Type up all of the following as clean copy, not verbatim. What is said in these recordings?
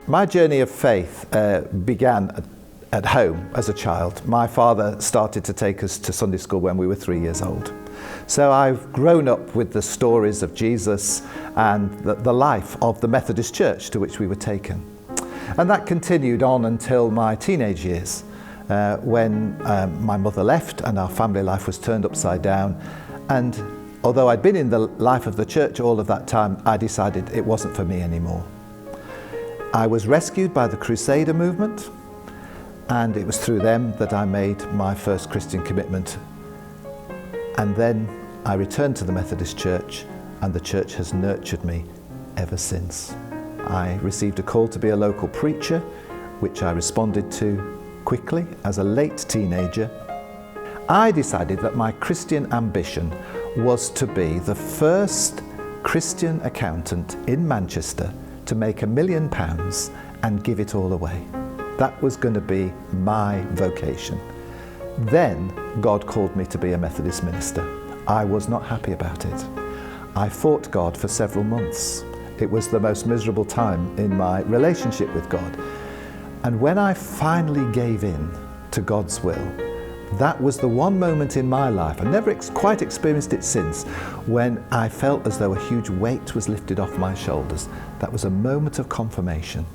My journey of faith began at home as a child. My father started to take us to Sunday school when we were 3 years old. So I've grown up with the stories of Jesus and the life of the Methodist Church to which we were taken. And that continued on until my teenage years, when my mother left and our family life was turned upside down. And although I'd been in the life of the church all of that time, I decided it wasn't for me anymore. I was rescued by the Crusader movement, and it was through them that I made my first Christian commitment. And then I returned to the Methodist Church, and the church has nurtured me ever since. I received a call to be a local preacher, which I responded to quickly as a late teenager. I decided that my Christian ambition was to be the first Christian accountant in Manchester to make £1 million and give it all away. That was going to be my vocation. Then God called me to be a Methodist minister. I was not happy about it. I fought God for several months. It was the most miserable time in my relationship with God. And when I finally gave in to God's will, that was the one moment in my life, I never quite experienced it since, when I felt as though a huge weight was lifted off my shoulders. That was a moment of confirmation.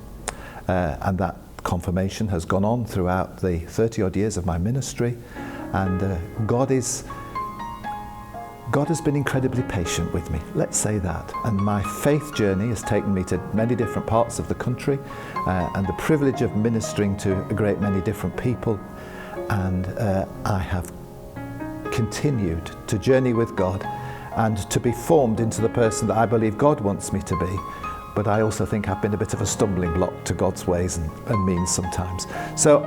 And that confirmation has gone on throughout the 30-odd years of my ministry. And God has been incredibly patient with me, let's say that. And my faith journey has taken me to many different parts of the country, and the privilege of ministering to a great many different people. And I have continued to journey with God and to be formed into the person that I believe God wants me to be. But I also think I've been a bit of a stumbling block to God's ways and means sometimes. So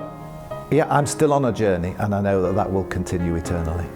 yeah, I'm still on a journey, and I know that that will continue eternally.